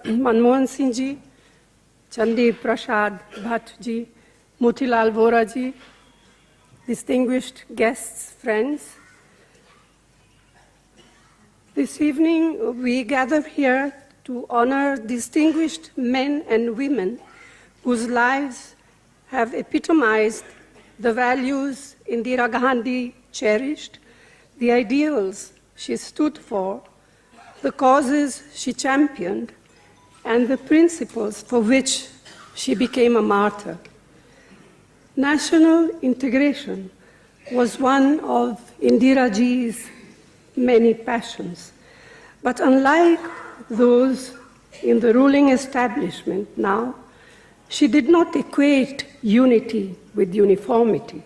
Manmohan Singh ji, Chandi Prasad Bhatt ji, Motilal Vora ji, distinguished guests, friends. This evening we gather here to honor distinguished men and women whose lives have epitomized the values Indira Gandhi cherished, the ideals she stood for, the causes she championed, and the principles for which she became a martyr. National integration was one of Indira ji's many passions, but unlike those in the ruling establishment now, she did not equate unity with uniformity.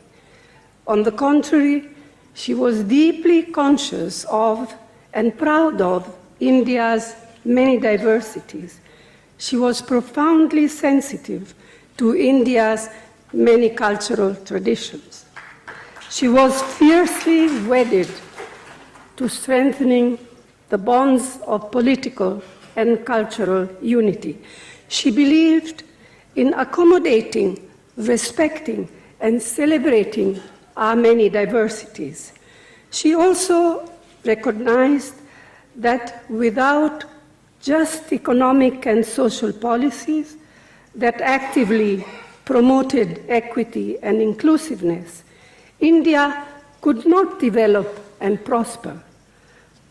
On the contrary, she was deeply conscious of and proud of India's many diversities. She was profoundly sensitive to India's many cultural traditions. She was fiercely wedded to strengthening the bonds of political and cultural unity. She believed in accommodating, respecting, and celebrating our many diversities. She also recognized that without just economic and social policies that actively promoted equity and inclusiveness, India could not develop and prosper.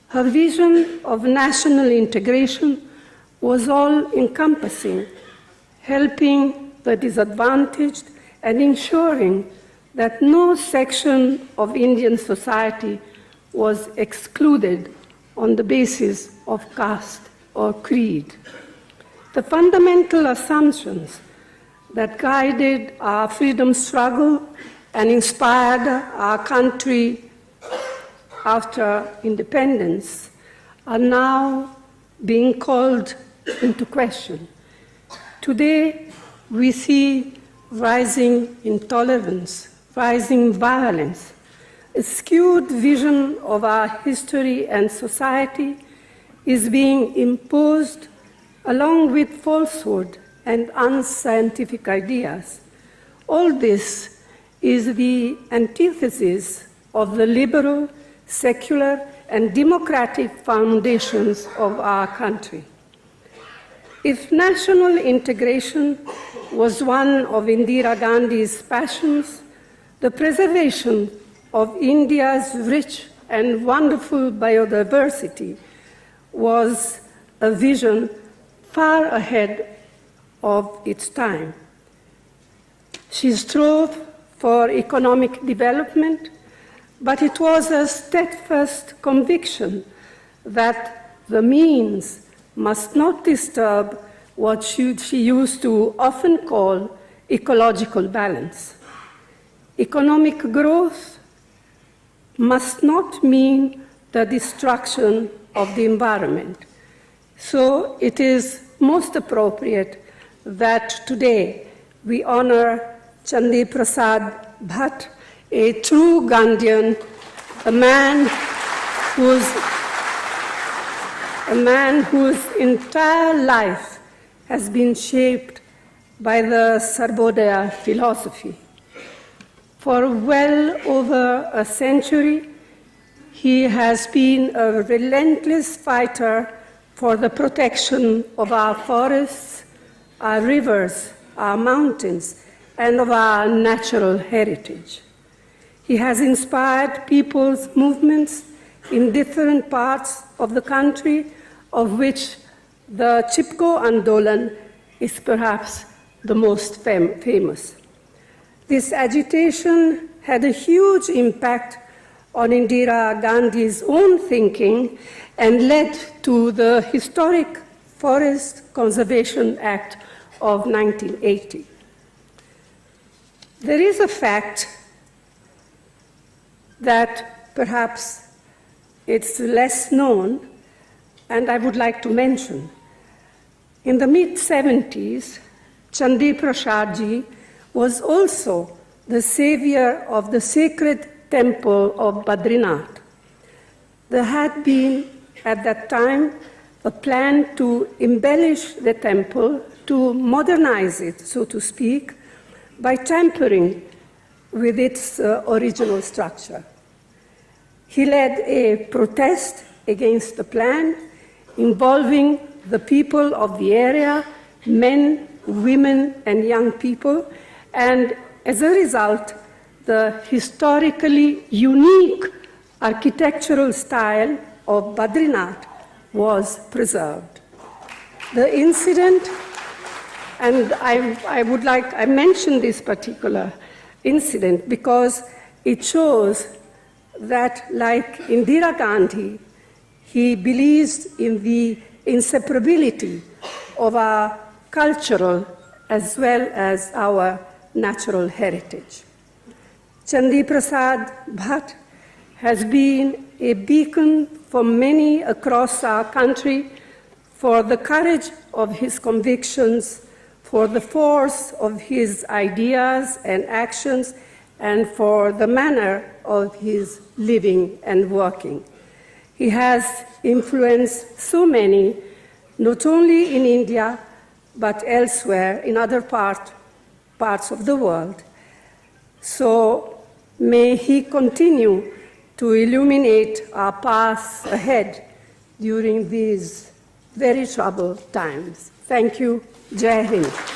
Her vision of national integration was all-encompassing, helping the disadvantaged and ensuring that no section of Indian society was excluded on the basis of caste or creed. The fundamental assumptions that guided our freedom struggle and inspired our country after independence are now being called into question. Today, we see rising intolerance, rising violence, a skewed vision of our history and society is being imposed along with falsehood and unscientific ideas. All this is the antithesis of the liberal, secular, and democratic foundations of our country. If national integration was one of Indira Gandhi's passions, the preservation of India's rich and wonderful biodiversity was a vision far ahead of its time. She strove for economic development, but it was a steadfast conviction that the means must not disturb what she used to often call ecological balance. Economic growth must not mean the destruction of the environment. So it is most appropriate that today we honor Chandi Prasad Bhatt, a true Gandhian, a man whose entire life has been shaped by the Sarvodaya philosophy. For well over a century, he has been a relentless fighter for the protection of our forests, our rivers, our mountains, and of our natural heritage. He has inspired people's movements in different parts of the country, of which the Chipko Andolan is perhaps the most famous. This agitation had a huge impact on Indira Gandhi's own thinking and led to the historic Forest Conservation Act of 1980. There is a fact that perhaps it's less known, and I would like to mention. In the mid-70s, Chandi Prasad ji was also the savior of the sacred temple of Badrinath. There had been, at that time, a plan to embellish the temple, to modernize it, so to speak, by tampering with its original structure. He led a protest against the plan involving the people of the area, men, women, and young people, and as a result, the historically unique architectural style of Badrinath was preserved. The incident, and I mentioned this particular incident because it shows that, like Indira Gandhi, he believes in the inseparability of our cultural as well as our natural heritage. Chandi Prasad Bhatt has been a beacon for many across our country for the courage of his convictions, for the force of his ideas and actions, and for the manner of his living and working. He has influenced so many, not only in India, but elsewhere in other parts of the world. So may he continue to illuminate our path ahead during these very troubled times. Thank you. Jai Hind.